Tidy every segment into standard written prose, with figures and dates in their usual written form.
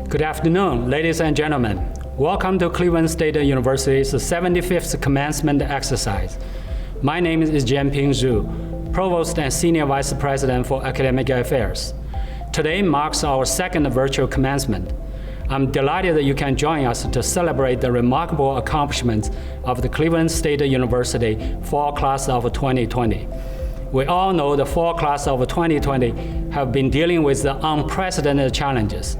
Good afternoon, ladies and gentlemen. Welcome to Cleveland State University's 75th commencement exercise. My name is Jianping Zhu, Provost and Senior Vice President for Academic Affairs. Today marks our second virtual commencement. I'm delighted that you can join us to celebrate the remarkable accomplishments of the Cleveland State University Fall Class of 2020. We all know the Fall Class of 2020 have been dealing with the unprecedented challenges.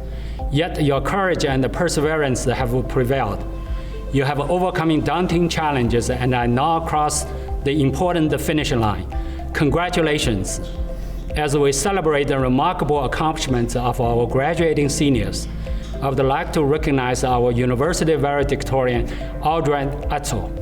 Yet your courage and perseverance have prevailed. You have overcome daunting challenges and are now across the important finish line. Congratulations. As we celebrate the remarkable accomplishments of our graduating seniors, I would like to recognize our university valedictorian, Audrey Etzel.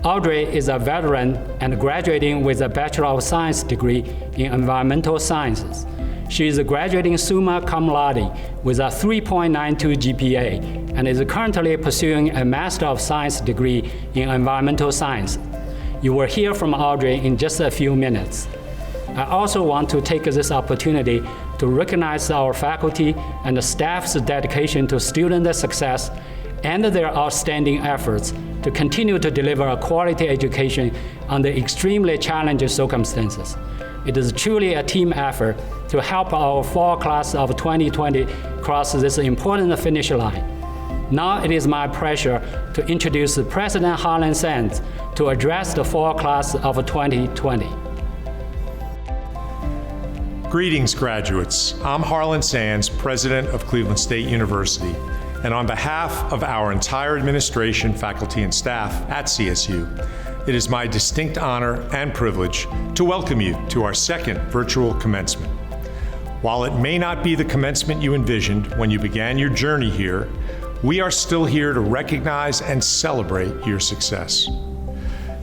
Audrey is a veteran and graduating with a Bachelor of Science degree in Environmental Sciences. She is graduating summa cum laude with a 3.92 GPA and is currently pursuing a Master of Science degree in Environmental Science. You will hear from Audrey in just a few minutes. I also want to take this opportunity to recognize our faculty and staff's dedication to student success and their outstanding efforts to continue to deliver a quality education under extremely challenging circumstances. It is truly a team effort to help our fall class of 2020 cross this important finish line. Now it is my pleasure to introduce President Harlan Sands to address the fall class of 2020. Greetings, graduates. I'm Harlan Sands, President of Cleveland State University, and on behalf of our entire administration, faculty, and staff at CSU, it is my distinct honor and privilege to welcome you to our second virtual commencement. While it may not be the commencement you envisioned when you began your journey here, we are still here to recognize and celebrate your success.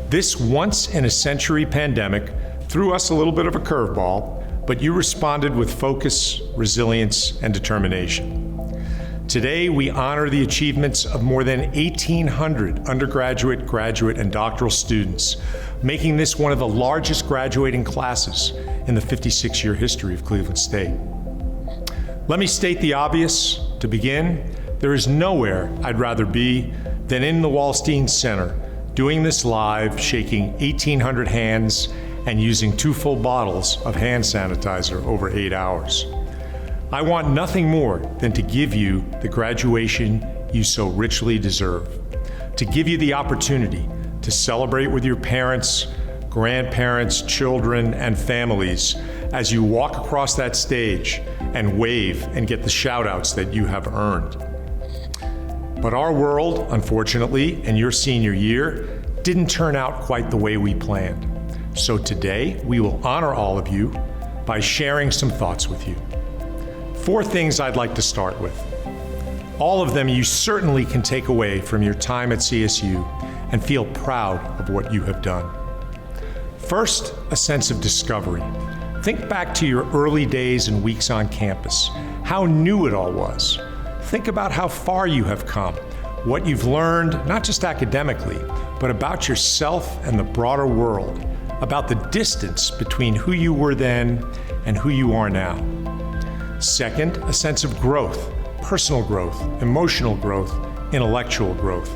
This once-in-a-century pandemic threw us a little bit of a curveball, but you responded with focus, resilience, and determination. Today, we honor the achievements of more than 1,800 undergraduate, graduate, and doctoral students, making this one of the largest graduating classes in the 56-year history of Cleveland State. Let me state the obvious. To begin, there is nowhere I'd rather be than in the Wallstein Center, doing this live, shaking 1,800 hands, and using 2 full bottles of hand sanitizer over 8 hours. I want nothing more than to give you the graduation you so richly deserve, to give you the opportunity to celebrate with your parents, grandparents, children, and families as you walk across that stage and wave and get the shout-outs that you have earned. But our world, unfortunately, in your senior year, didn't turn out quite the way we planned. So today, we will honor all of you by sharing some thoughts with you. 4 things I'd like to start with. All of them you certainly can take away from your time at CSU and feel proud of what you have done. First, a sense of discovery. Think back to your early days and weeks on campus, how new it all was. Think about how far you have come, what you've learned, not just academically, but about yourself and the broader world, about the distance between who you were then and who you are now. Second, a sense of growth, personal growth, emotional growth, intellectual growth.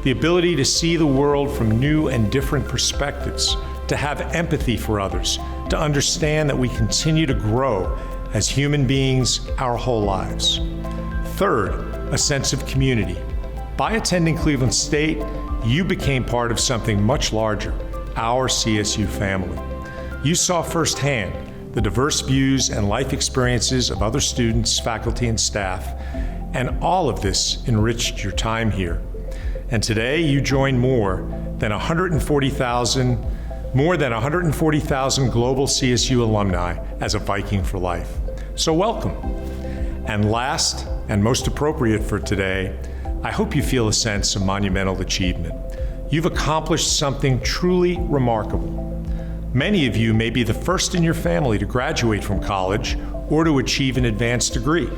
The ability to see the world from new and different perspectives, to have empathy for others, to understand that we continue to grow as human beings our whole lives. Third, a sense of community. By attending Cleveland State, you became part of something much larger, our CSU family. You saw firsthand the diverse views and life experiences of other students, faculty, and staff, and all of this enriched your time here. And today you join more than 140,000 global CSU alumni as a Viking for life. So welcome. And last, and most appropriate for today, I hope you feel a sense of monumental achievement. You've accomplished something truly remarkable. Many of you may be the first in your family to graduate from college or to achieve an advanced degree.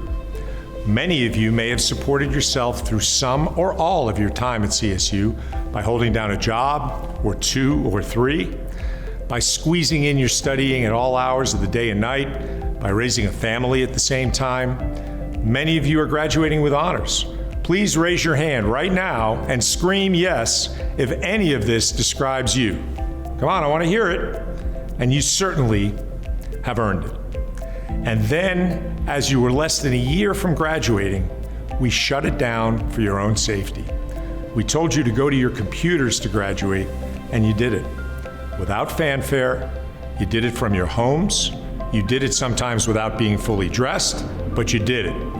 Many of you may have supported yourself through some or all of your time at CSU by holding down a job, or 2 or 3, by squeezing in your studying at all hours of the day and night, by raising a family at the same time. Many of you are graduating with honors. Please raise your hand right now and scream yes if any of this describes you. Come on, I want to hear it. And you certainly have earned it. And then, as you were less than a year from graduating, we shut it down for your own safety. We told you to go to your computers to graduate, and you did it. Without fanfare, you did it from your homes. You did it sometimes without being fully dressed, but you did it.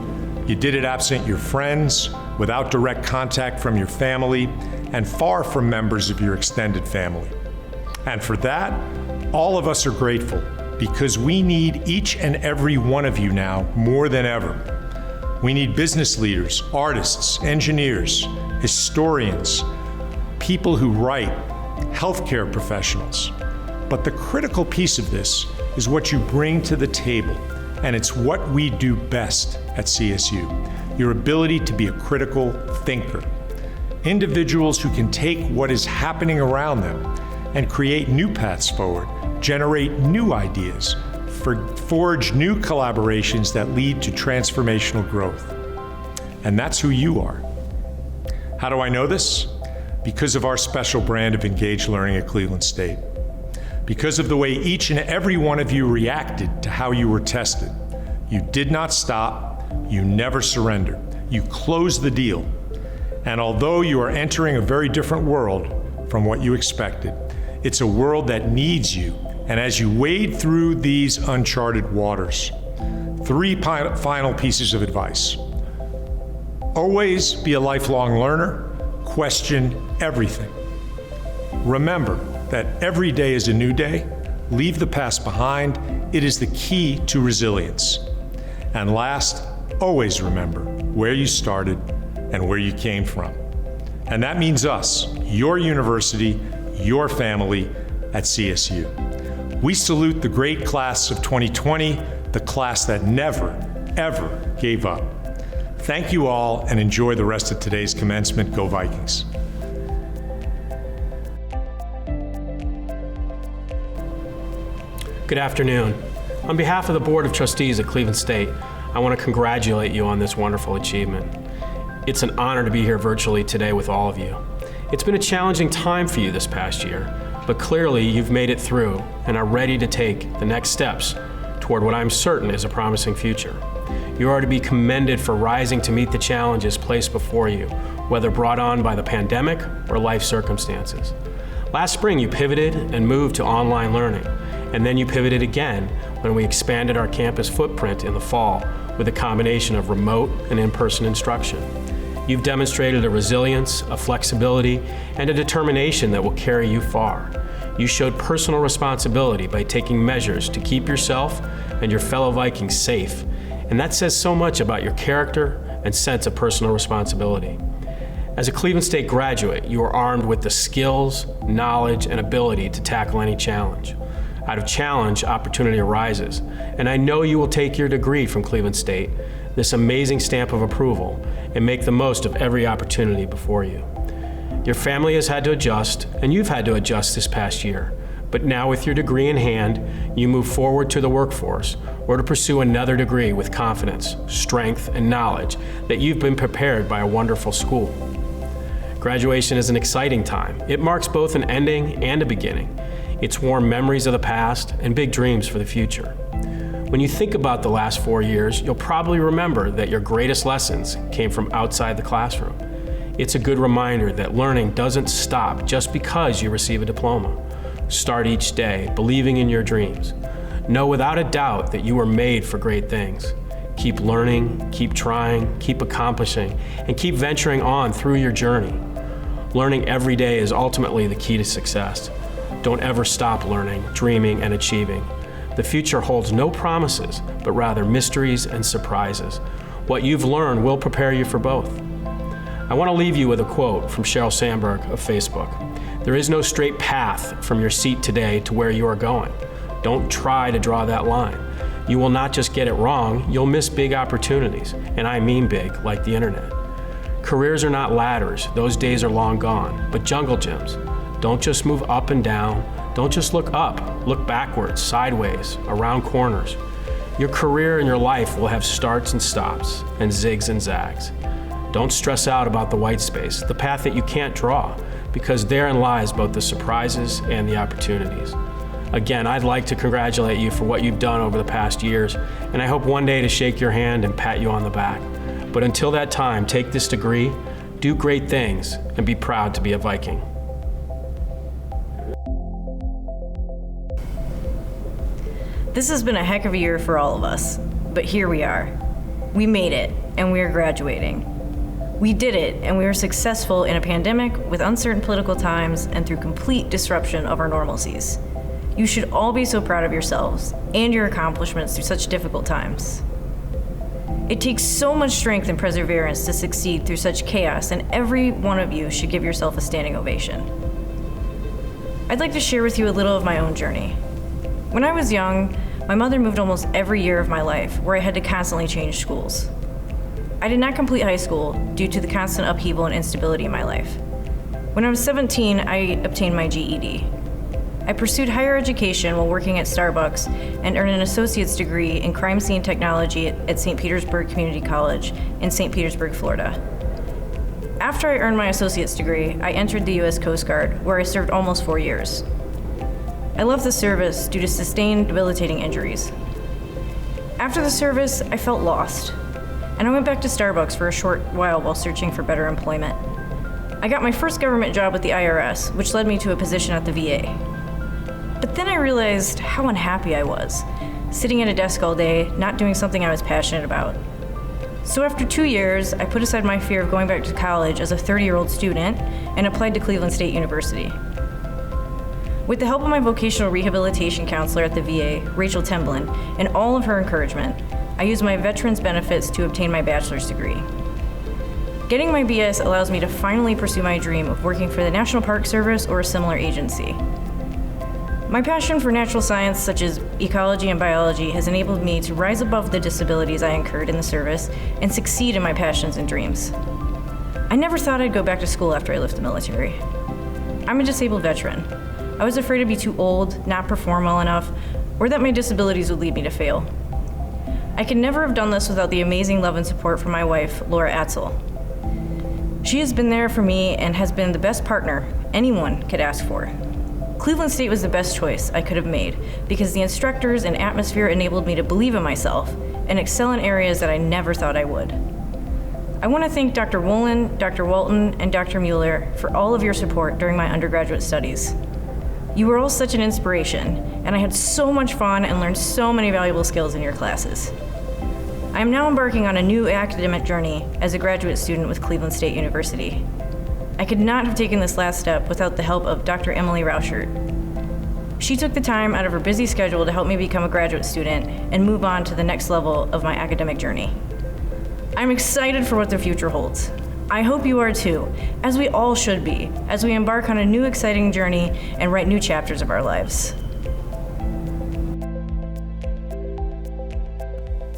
You did it absent your friends, without direct contact from your family, and far from members of your extended family. And for that, all of us are grateful, because we need each and every one of you now more than ever. We need business leaders, artists, engineers, historians, people who write, healthcare professionals. But the critical piece of this is what you bring to the table, and it's what we do best at CSU, your ability to be a critical thinker. Individuals who can take what is happening around them and create new paths forward, generate new ideas, forge new collaborations that lead to transformational growth. And that's who you are. How do I know this? Because of our special brand of engaged learning at Cleveland State. Because of the way each and every one of you reacted to how you were tested. You did not stop, you never surrendered, you closed the deal. And although you are entering a very different world from what you expected, it's a world that needs you. And as you wade through these uncharted waters, 3 final pieces of advice. Always be a lifelong learner, question everything. Remember that every day is a new day. Leave the past behind. It is the key to resilience. And last, always remember where you started and where you came from. And that means us, your university, your family at CSU. We salute the great class of 2020, the class that never, ever gave up. Thank you all, and enjoy the rest of today's commencement. Go Vikings. Good afternoon. On behalf of the Board of Trustees at Cleveland State, I want to congratulate you on this wonderful achievement. It's an honor to be here virtually today with all of you. It's been a challenging time for you this past year, but clearly you've made it through and are ready to take the next steps toward what I'm certain is a promising future. You are to be commended for rising to meet the challenges placed before you, whether brought on by the pandemic or life circumstances. Last spring, you pivoted and moved to online learning, and then you pivoted again when we expanded our campus footprint in the fall with a combination of remote and in-person instruction. You've demonstrated a resilience, a flexibility, and a determination that will carry you far. You showed personal responsibility by taking measures to keep yourself and your fellow Vikings safe, and that says so much about your character and sense of personal responsibility. As a Cleveland State graduate, you are armed with the skills, knowledge, and ability to tackle any challenge. Out of challenge, opportunity arises, and I know you will take your degree from Cleveland State, this amazing stamp of approval, and make the most of every opportunity before you. Your family has had to adjust, and you've had to adjust this past year, but now with your degree in hand, you move forward to the workforce or to pursue another degree with confidence, strength, and knowledge that you've been prepared by a wonderful school. Graduation is an exciting time. It marks both an ending and a beginning. It's warm memories of the past and big dreams for the future. When you think about the last 4 years, you'll probably remember that your greatest lessons came from outside the classroom. It's a good reminder that learning doesn't stop just because you receive a diploma. Start each day believing in your dreams. Know without a doubt that you were made for great things. Keep learning, keep trying, keep accomplishing, and keep venturing on through your journey. Learning every day is ultimately the key to success. Don't ever stop learning, dreaming, and achieving. The future holds no promises, but rather mysteries and surprises. What you've learned will prepare you for both. I want to leave you with a quote from Sheryl Sandberg of Facebook. There is no straight path from your seat today to where you are going. Don't try to draw that line. You will not just get it wrong, you'll miss big opportunities, and I mean big, like the internet. Careers are not ladders, those days are long gone, but jungle gyms. Don't just move up and down, don't just look up, look backwards, sideways, around corners. Your career and your life will have starts and stops and zigs and zags. Don't stress out about the white space, the path that you can't draw, because therein lies both the surprises and the opportunities. Again, I'd like to congratulate you for what you've done over the past years, and I hope one day to shake your hand and pat you on the back. But until that time, take this degree, do great things, and be proud to be a Viking. This has been a heck of a year for all of us, but here we are. We made it, and we are graduating. We did it, and we were successful in a pandemic with uncertain political times and through complete disruption of our normalcies. You should all be so proud of yourselves and your accomplishments through such difficult times. It takes so much strength and perseverance to succeed through such chaos, and every one of you should give yourself a standing ovation. I'd like to share with you a little of my own journey. When I was young, my mother moved almost every year of my life, where I had to constantly change schools. I did not complete high school due to the constant upheaval and instability in my life. When I was 17, I obtained my GED. I pursued higher education while working at Starbucks and earned an associate's degree in crime scene technology at St. Petersburg Community College in St. Petersburg, Florida. After I earned my associate's degree, I entered the U.S. Coast Guard, where I served almost 4 years. I left the service due to sustained debilitating injuries. After the service, I felt lost, and I went back to Starbucks for a short while searching for better employment. I got my first government job with the IRS, which led me to a position at the VA. But then I realized how unhappy I was, sitting at a desk all day, not doing something I was passionate about. So after 2 years, I put aside my fear of going back to college as a 30-year-old student and applied to Cleveland State University. With the help of my vocational rehabilitation counselor at the VA, Rachel Temblin, and all of her encouragement, I used my veterans benefits to obtain my bachelor's degree. Getting my BS allows me to finally pursue my dream of working for the National Park Service or a similar agency. My passion for natural science, such as ecology and biology, has enabled me to rise above the disabilities I incurred in the service and succeed in my passions and dreams. I never thought I'd go back to school after I left the military. I'm a disabled veteran. I was afraid to be too old, not perform well enough, or that my disabilities would lead me to fail. I could never have done this without the amazing love and support from my wife, Laura Atzel. She has been there for me and has been the best partner anyone could ask for. Cleveland State was the best choice I could have made because the instructors and atmosphere enabled me to believe in myself and excel in areas that I never thought I would. I want to thank Dr. Wolin, Dr. Walton, and Dr. Mueller for all of your support during my undergraduate studies. You were all such an inspiration, and I had so much fun and learned so many valuable skills in your classes. I am now embarking on a new academic journey as a graduate student with Cleveland State University. I could not have taken this last step without the help of Dr. Emily Rauschert. She took the time out of her busy schedule to help me become a graduate student and move on to the next level of my academic journey. I'm excited for what the future holds. I hope you are too, as we all should be, as we embark on a new exciting journey and write new chapters of our lives.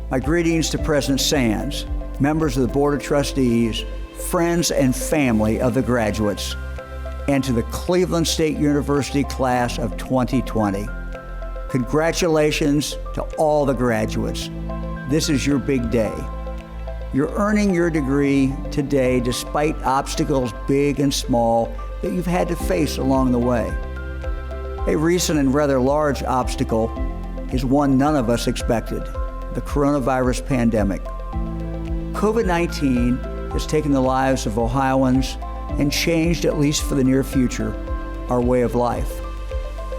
My greetings to President Sands, members of the Board of Trustees, friends and family of the graduates, and to the Cleveland State University class of 2020. Congratulations to all the graduates. This is your big day. You're earning your degree today despite obstacles big and small that you've had to face along the way. A recent and rather large obstacle is one none of us expected, the coronavirus pandemic. COVID-19 has taken the lives of Ohioans and changed, at least for the near future, our way of life.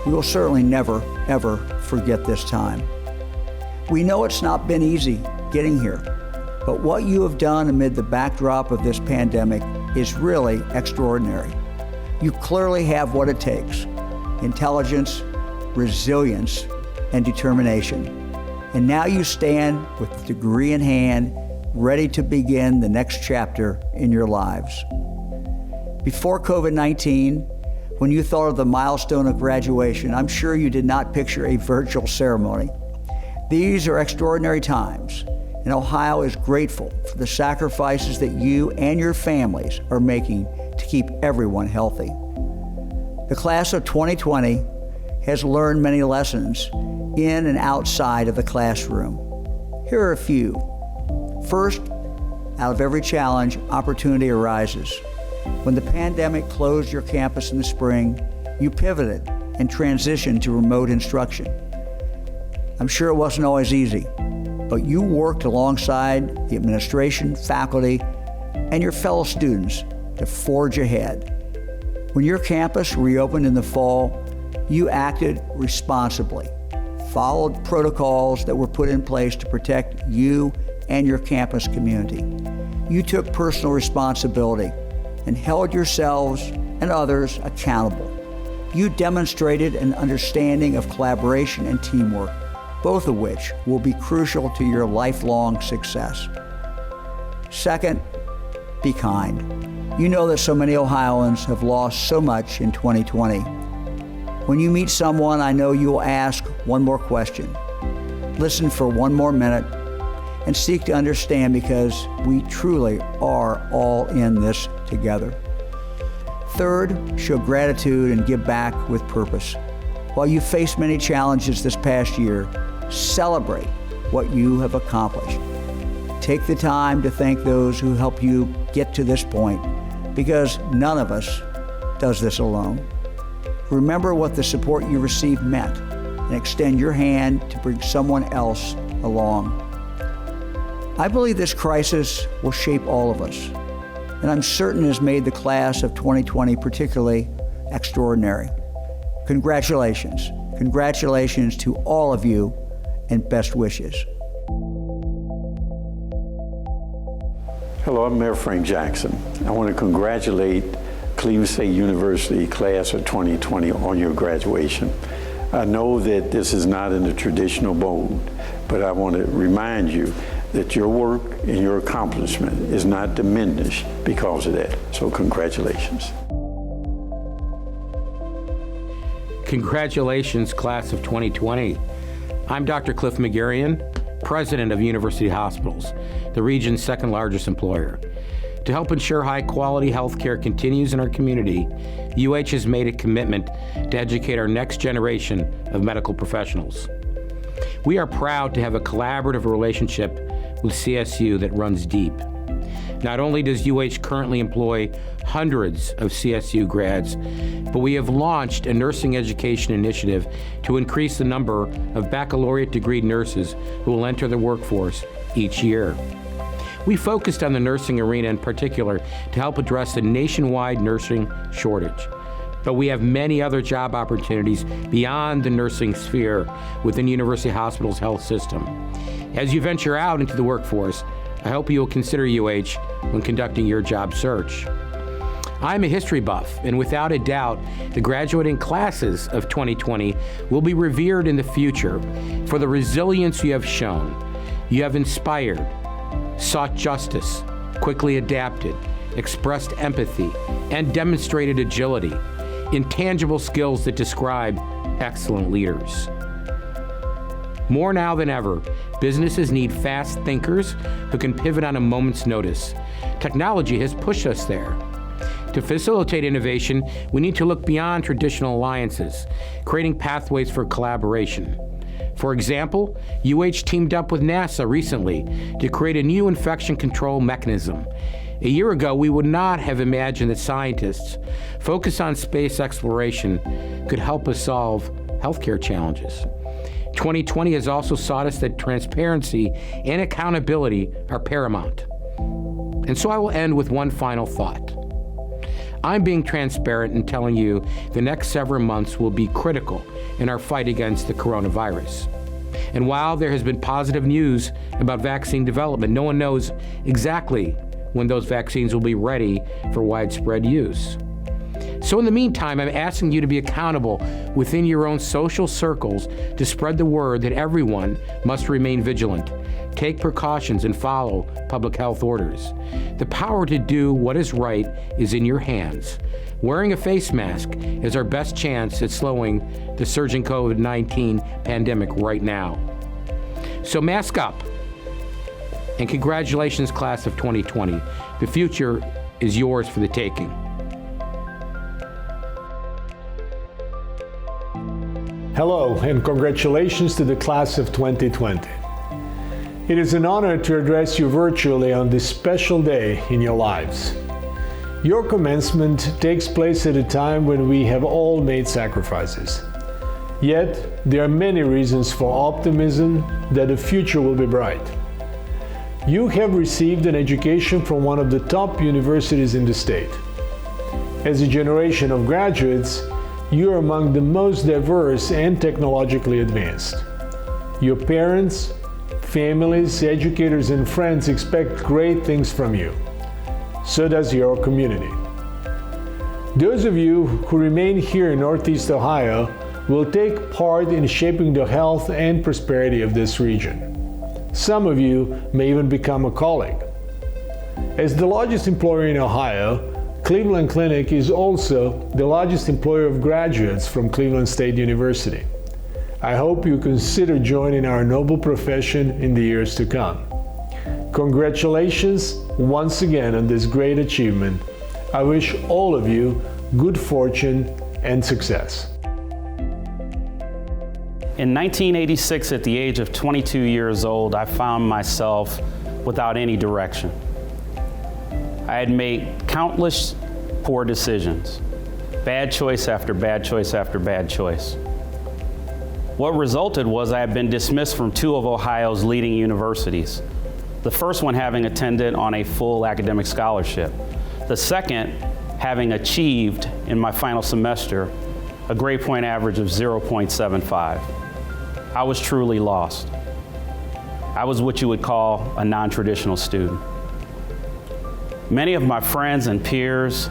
We will certainly never, ever forget this time. We know it's not been easy getting here, but what you have done amid the backdrop of this pandemic is really extraordinary. You clearly have what it takes: intelligence, resilience, and determination. And now you stand with the degree in hand, ready to begin the next chapter in your lives. Before COVID-19, when you thought of the milestone of graduation, I'm sure you did not picture a virtual ceremony. These are extraordinary times, and Ohio is grateful for the sacrifices that you and your families are making to keep everyone healthy. The class of 2020 has learned many lessons in and outside of the classroom. Here are a few. First, out of every challenge, opportunity arises. When the pandemic closed your campus in the spring, you pivoted and transitioned to remote instruction. I'm sure it wasn't always easy, but you worked alongside the administration, faculty, and your fellow students to forge ahead. When your campus reopened in the fall, you acted responsibly, followed protocols that were put in place to protect you and your campus community. You took personal responsibility and held yourselves and others accountable. You demonstrated an understanding of collaboration and teamwork, both of which will be crucial to your lifelong success. Second, be kind. You know that so many Ohioans have lost so much in 2020. When you meet someone, I know you will ask one more question, listen for one more minute, and seek to understand, because we truly are all in this together. Third, show gratitude and give back with purpose. While you faced many challenges this past year, celebrate what you have accomplished. Take the time to thank those who helped you get to this point, because none of us does this alone. Remember what the support you received meant and extend your hand to bring someone else along. I believe this crisis will shape all of us, and I'm certain has made the class of 2020 particularly extraordinary. Congratulations. Congratulations to all of you, and best wishes. Hello, I'm Mayor Frank Jackson. I want to congratulate Cleveland State University class of 2020 on your graduation. I know that this is not in the traditional mode, but I want to remind you that your work and your accomplishment is not diminished because of that. So congratulations. Congratulations, class of 2020. I'm Dr. Cliff McGarrian, president of University Hospitals, the region's second largest employer. To help ensure high-quality health care continues in our community, UH has made a commitment to educate our next generation of medical professionals. We are proud to have a collaborative relationship with CSU that runs deep. Not only does UH currently employ hundreds of CSU grads, but we have launched a nursing education initiative to increase the number of baccalaureate degree nurses who will enter the workforce each year. We focused on the nursing arena in particular to help address the nationwide nursing shortage. But we have many other job opportunities beyond the nursing sphere within University Hospital's health system. As you venture out into the workforce, I hope you will consider UH when conducting your job search. I'm a history buff, and without a doubt, the graduating classes of 2020 will be revered in the future for the resilience you have shown. You have inspired, sought justice, quickly adapted, expressed empathy, and demonstrated agility, intangible skills that describe excellent leaders. More now than ever, businesses need fast thinkers who can pivot on a moment's notice. Technology has pushed us there. To facilitate innovation, we need to look beyond traditional alliances, creating pathways for collaboration. For example, UH teamed up with NASA recently to create a new infection control mechanism. A year ago, we would not have imagined that scientists focused on space exploration could help us solve healthcare challenges. 2020 has also taught us that transparency and accountability are paramount. And so I will end with one final thought. I'm being transparent in telling you the next several months will be critical in our fight against the coronavirus. And while there has been positive news about vaccine development, no one knows exactly when those vaccines will be ready for widespread use. So in the meantime, I'm asking you to be accountable within your own social circles to spread the word that everyone must remain vigilant, take precautions, and follow public health orders. The power to do what is right is in your hands. Wearing a face mask is our best chance at slowing the surging COVID-19 pandemic right now. So mask up. And congratulations, class of 2020. The future is yours for the taking. Hello, and congratulations to the class of 2020. It is an honor to address you virtually on this special day in your lives. Your commencement takes place at a time when we have all made sacrifices. Yet, there are many reasons for optimism that the future will be bright. You have received an education from one of the top universities in the state. As a generation of graduates, you are among the most diverse and technologically advanced. Your parents, families, educators, and friends expect great things from you. So does your community. Those of you who remain here in Northeast Ohio will take part in shaping the health and prosperity of this region. Some of you may even become a colleague. As the largest employer in Ohio, Cleveland Clinic is also the largest employer of graduates from Cleveland State University. I hope you consider joining our noble profession in the years to come. Congratulations once again on this great achievement. I wish all of you good fortune and success. In 1986, at the age of 22 years old, I found myself without any direction. I had made countless poor decisions, bad choice after bad choice after bad choice. What resulted was I had been dismissed from two of Ohio's leading universities. The first one having attended on a full academic scholarship. The second having achieved in my final semester a grade point average of 0.75. I was truly lost. I was what you would call a non-traditional student. Many of my friends and peers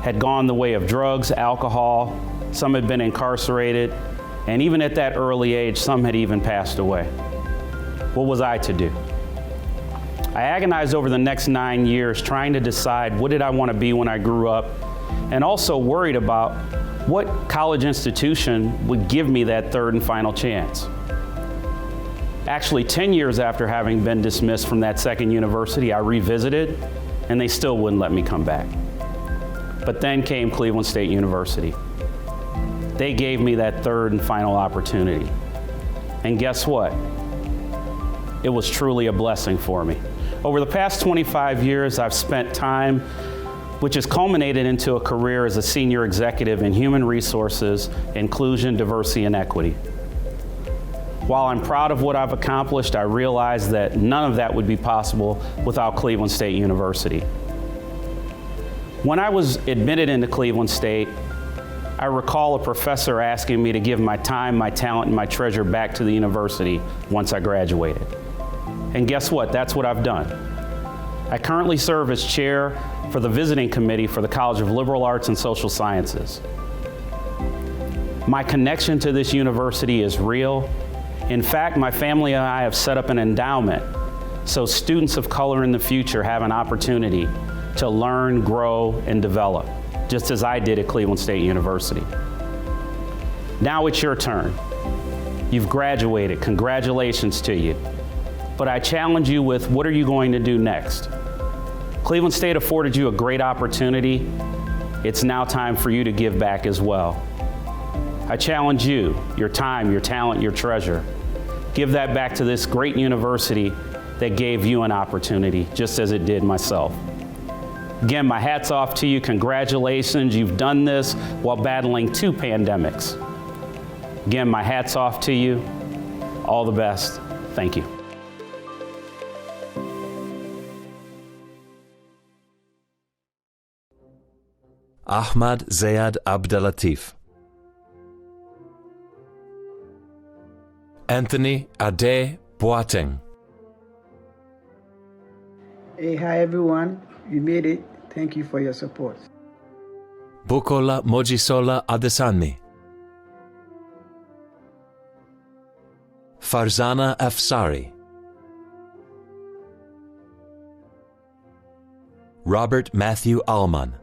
had gone the way of drugs, alcohol, some had been incarcerated, and even at that early age, some had even passed away. What was I to do? I agonized over the next 9 years trying to decide what did I want to be when I grew up, and also worried about what college institution would give me that third and final chance. Actually, 10 years after having been dismissed from that second university, I revisited, and they still wouldn't let me come back. But then came Cleveland State University. They gave me that third and final opportunity. And guess what? It was truly a blessing for me. Over the past 25 years, I've spent time which has culminated into a career as a senior executive in human resources, inclusion, diversity, and equity. While I'm proud of what I've accomplished, I realize that none of that would be possible without Cleveland State University. When I was admitted into Cleveland State, I recall a professor asking me to give my time, my talent, and my treasure back to the university once I graduated. And guess what? That's what I've done. I currently serve as chair for the visiting committee for the College of Liberal Arts and Social Sciences. My connection to this university is real. In fact, my family and I have set up an endowment so students of color in the future have an opportunity to learn, grow, and develop, just as I did at Cleveland State University. Now it's your turn. You've graduated, congratulations to you. But I challenge you with, what are you going to do next? Cleveland State afforded you a great opportunity. It's now time for you to give back as well. I challenge you, your time, your talent, your treasure. Give that back to this great university that gave you an opportunity, just as it did myself. Again, my hat's off to you. Congratulations. You've done this while battling 2 pandemics. Again, my hat's off to you. All the best. Thank you. Ahmad Zayad Abdelatif. Anthony Ade Boateng. Hey, hi everyone. You made it. Thank you for your support. Bukola Mojisola Adesanya. Farzana Afsari. Robert Matthew Allman.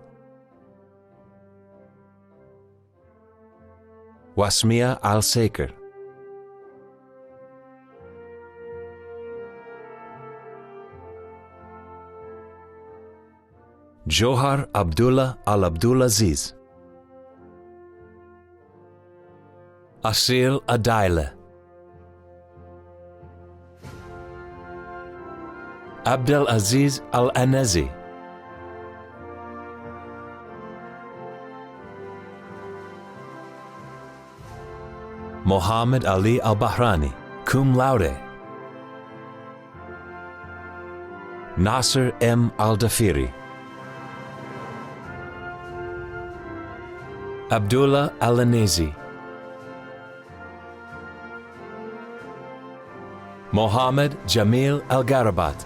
Wasmia Al-Saker. Johar Abdullah Al-Abdulaziz. Asil Adaile. Abdel Aziz Al-Anezi, Mohammed Ali Al-Bahrani, cum laude. Nasser M. Al-Dafiri, Abdullah Al-Anezi, Mohammed Jamil Al-Garabat,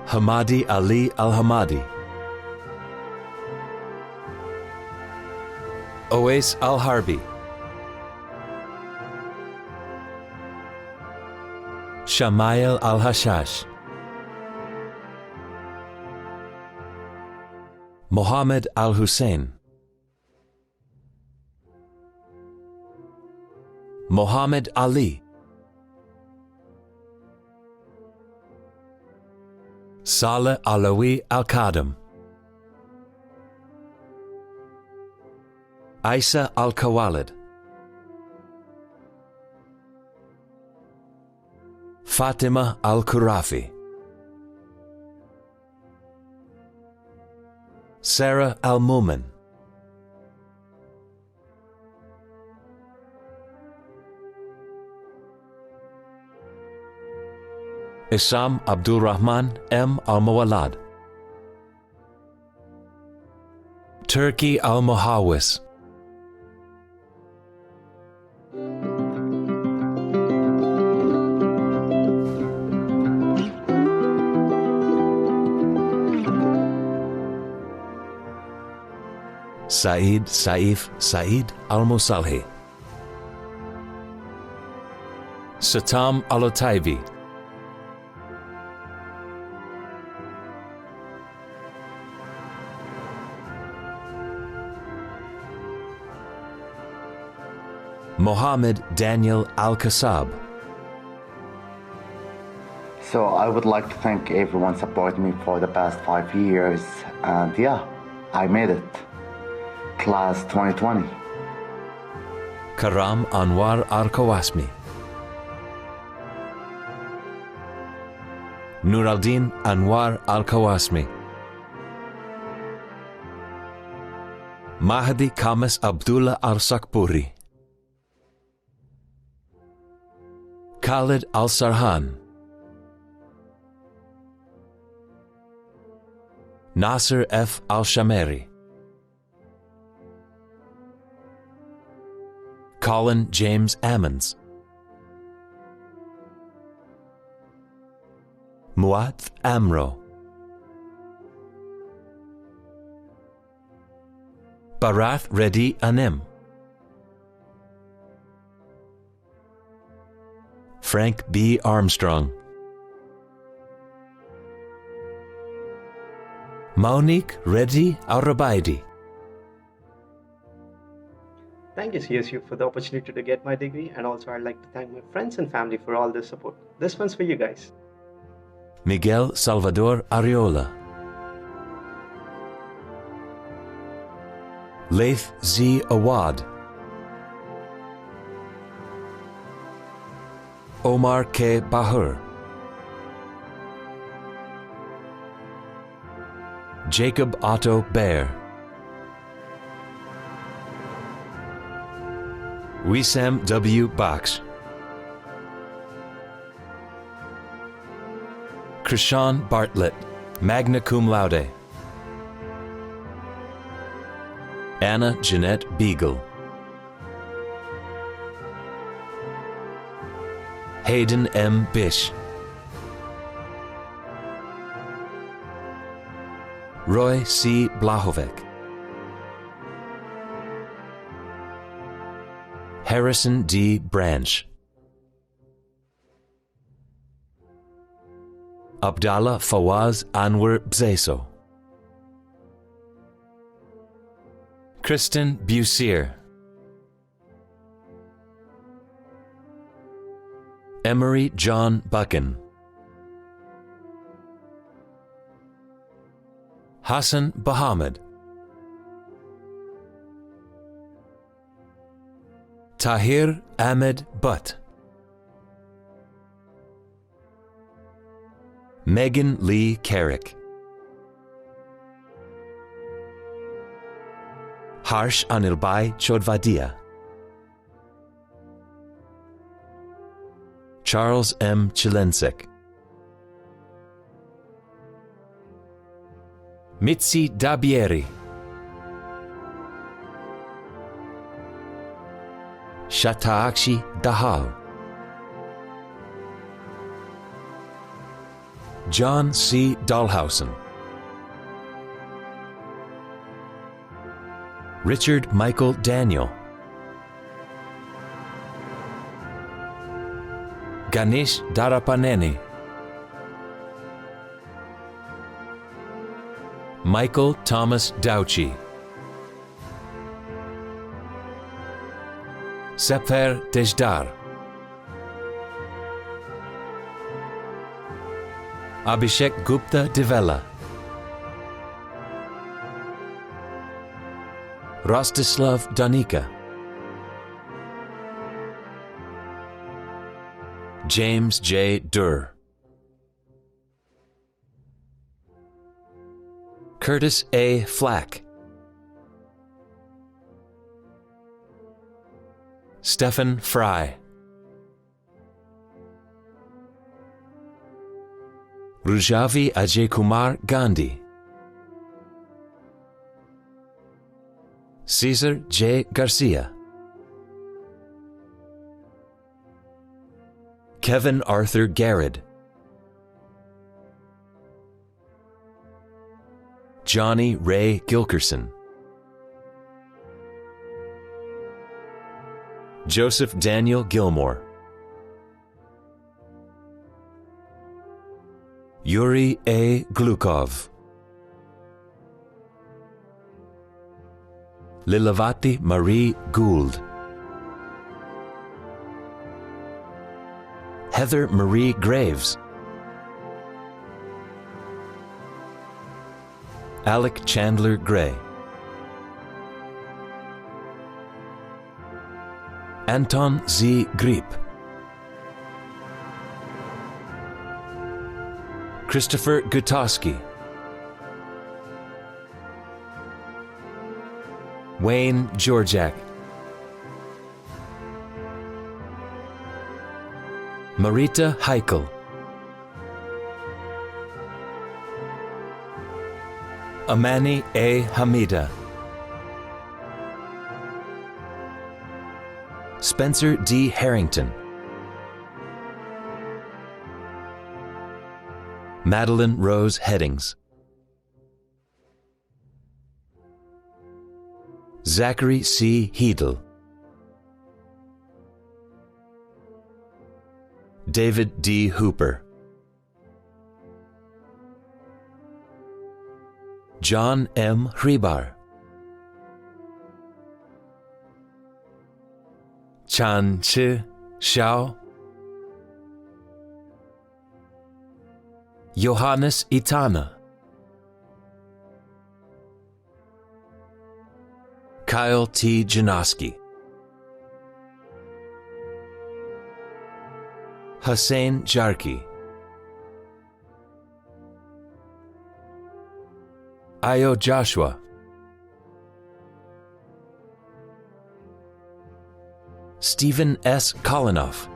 Hamadi Ali Al-Hamadi, Owais Al-Harbi, Shamail Al-Hashash, Mohammed Al-Hussein, Mohammed Ali, Saleh Alawi Al-Qadam, Isa Al-Kawalid, Fatima Al-Kurafi, Sarah Al-Mumin, Isam Abdul Rahman M. Al-Mawalad, Turki Al-Muhawis, Saeed Saif Saeed Al-Musalhi, Satam Al-Otaibi, Mohammed Daniel Al-Kasab. So I would like to thank everyone supporting me for the past 5 years, and yeah, I made it. Class 2020. Karam Anwar Al-Kawasmi, Nuraldin Anwar Al-Kawasmi, Mahdi Kamis Abdullah Al-Sakpuri, Khalid Al-Sarhan, Nasser F. Al-Shameri, Colin James Ammons, Muath Amro, Barath Reddy Anim, Frank B. Armstrong, Monique Reddy Arabaidi. Thank you, CSU, for the opportunity to get my degree, and also I'd like to thank my friends and family for all their support. This one's for you guys. Miguel Salvador Ariola, Laith Z. Awad, Omar K. Bahur, Jacob Otto Baer, Wissam W. Baksh, Krishan Bartlett, magna cum laude, Anna Jeanette Beagle, Hayden M. Bish, Roy C. Blahovec, Harrison D. Branch, Abdallah Fawaz Anwar Bzeso, Kristen Busier, Emery John Buchan, Hassan Bahamad, Tahir Ahmed Butt, Megan Lee Carrick. Harsh Anirbai Chodvadia. Charles M. Chilensek. Mitzi Dabieri. Shataakshi Dahal. John C. Dahlhausen. Richard Michael Daniel. Ganesh Darapaneni. Michael Thomas Dauchi. Sepher Dejdar. Abhishek Gupta Divella. Rostislav Danica. James J. Durr. Curtis A. Flack. Stephen Fry. Rujavi Ajay Kumar Gandhi. Cesar J. Garcia. Kevin Arthur Garrett. Johnny Ray Gilkerson. Joseph Daniel Gilmore. Yuri A. Glukov. Lilavati Marie Gould. Heather Marie Graves. Alec Chandler Gray. Anton Z. Grip. Christopher Gutowski. Wayne Georgiak. Marita Heikel. Amani A. Hamida. Spencer D. Harrington. Madeline Rose Headings. Zachary C. Heedle. David D. Hooper. John M. Hribar. Chan Chi Xiao. Johannes Itana. Kyle T. Janoski. Hussein Jarki. Ayo Joshua. Stephen S. Kolinoff.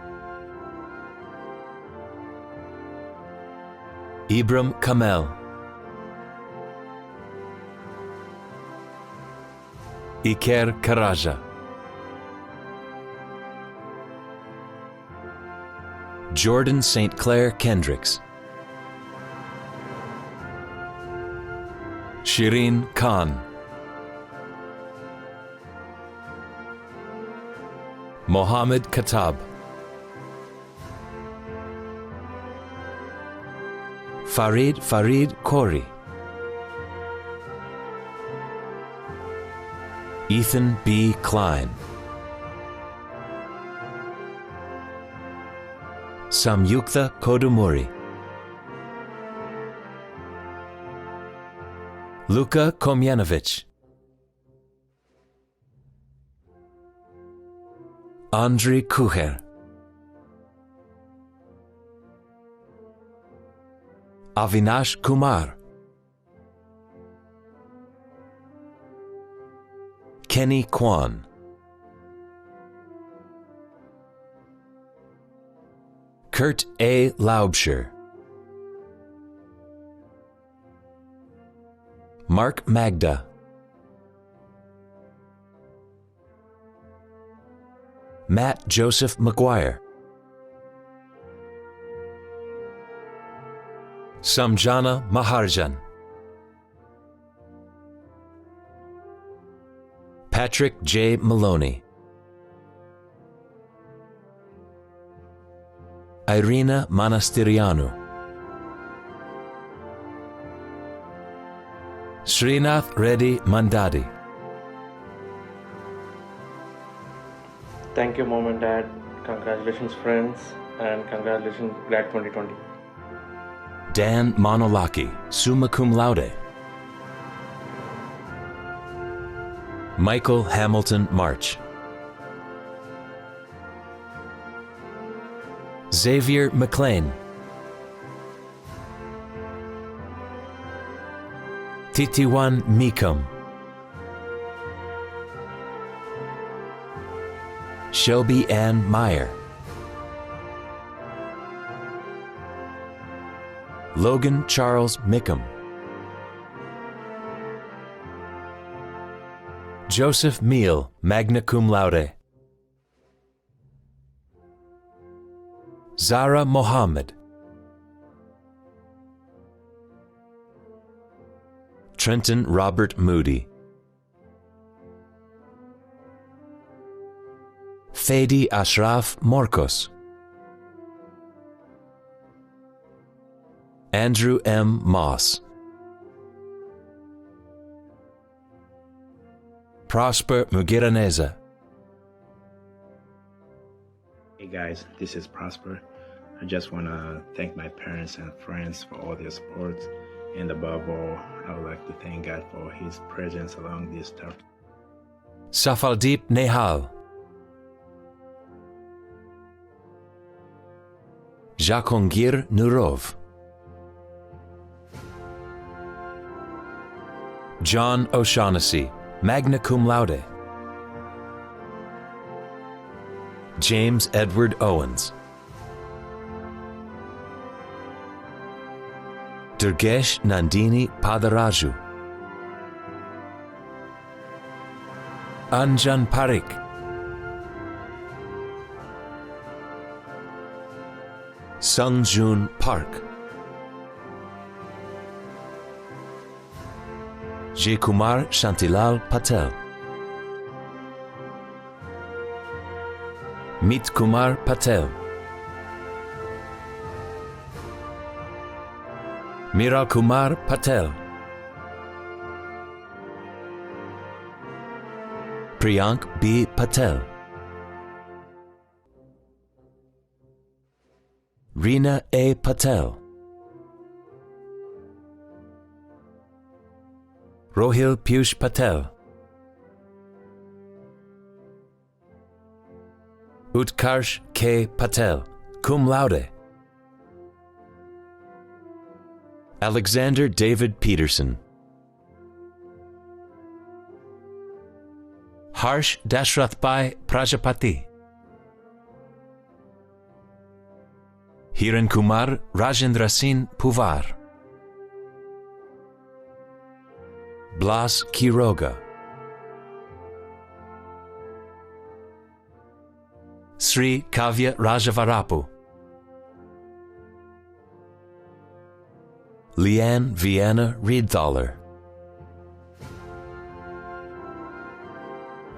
Ibram Kamel. Iker Karaja. Jordan St. Clair Kendricks. Shireen Khan. Mohammed Katab. Farid Kori. Ethan B. Klein. Samyukta Kodumuri. Luka Komyanovich. Andrei Kucher. Avinash Kumar, Kenny Kwan, Kurt A. Laubscher, Mark Magda, Matt Joseph McGuire, Samjana Maharjan, Patrick J. Maloney, Irina Manastirianu, Srinath Reddy Mandadi. Thank you, Mom and Dad. Congratulations, friends, and congratulations, Grad 2020. Dan Monolaki, summa cum laude. Michael Hamilton March, Xavier McLean, Titiwan Meekum, Shelby Ann Meyer, Logan Charles Mickham, Joseph Meal, magna cum laude. Zara Mohammed, Trenton Robert Moody, Fadi Ashraf Morkos, Andrew M. Moss, Prosper Mugiraneza. Hey guys, this is Prosper. I just want to thank my parents and friends for all their support, and above all, I would like to thank God for His presence along this tough. Safaldeep Nehal, Jahongir Nurov, John O'Shaughnessy, magna cum laude. James Edward Owens, Durgesh Nandini Padaraju, Anjan Parikh, Sungjun Park, Jaykumar Shantilal Patel, Meet Kumar Patel, Miral Kumar Patel, Priyank B. Patel, Reena A. Patel, Rohil Piyush Patel, Utkarsh K. Patel, cum laude. Alexander David Peterson, Harsh Dashrathbhai Prajapati, Hiran Kumar Rajendra Singh Puvar, Blas Quiroga, Sri Kavya Rajavarapu, Leanne Vienna Riedthaler,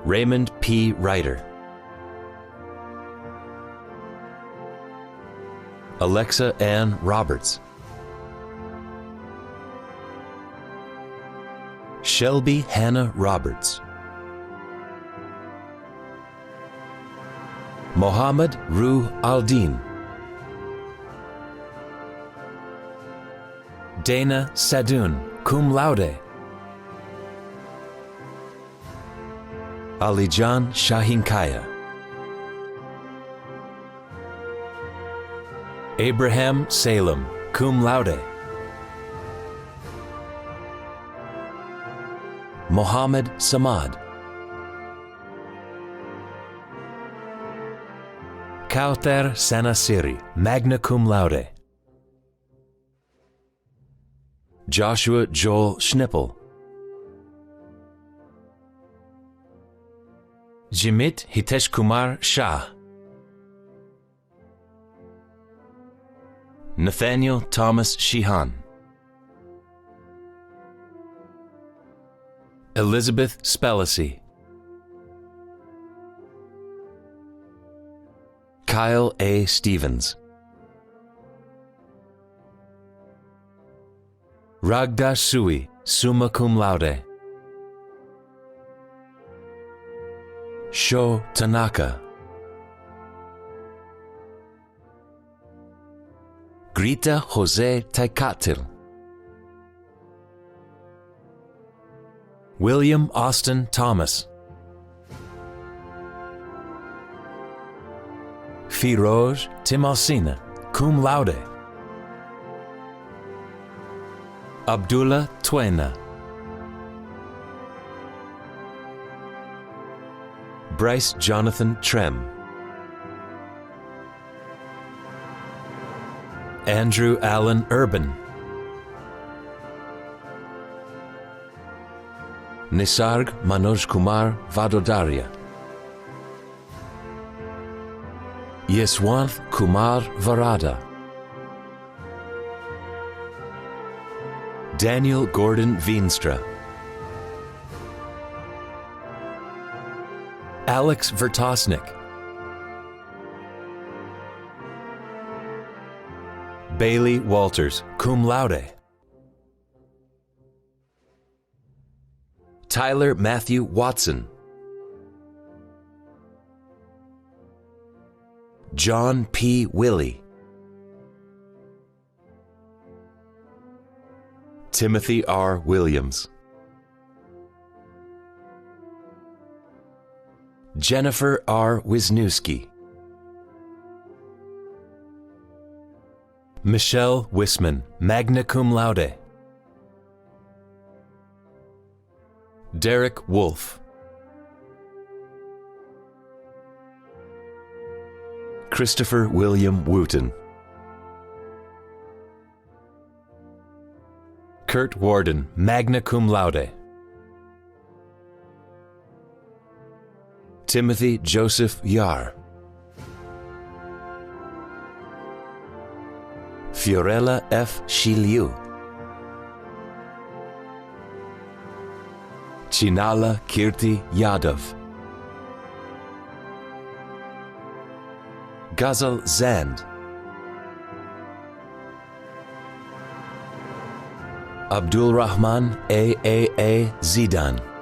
Raymond P. Ryder, Alexa Ann Roberts, Shelby Hannah Roberts, Mohammed Ruh Aldin, Dana Sadun, cum laude. Alijan Shahinkaya, Abraham Salem, cum laude. Mohammed Samad. Kauter Sanasiri, magna cum laude. Joshua Joel Schnippel. Jimit Hitesh Kumar Shah. Nathaniel Thomas Sheehan. Elizabeth Spellacy. Kyle A. Stevens. Ragda Sui, summa cum laude. Sho Tanaka. Grita Jose Taicatil. William Austin Thomas. Firoj Timalsina, cum laude. Abdullah Twena. Bryce Jonathan Trem. Andrew Allen Urban. Nisarg Manoj Kumar Vadodaria. Yeswanth Kumar Varada. Daniel Gordon Veenstra. Alex Vertosnik. Bailey Walters, cum laude. Tyler Matthew Watson. John P. Willey. Timothy R. Williams. Jennifer R. Wisniewski. Michelle Wisman, magna cum laude. Derek Wolf. Christopher William Wooten. Kurt Warden, magna cum laude. Timothy Joseph Yar. Fiorella F. Shiliu. Chinala Kirti Yadav. Ghazal Zand. Abdul Rahman A. Zidan.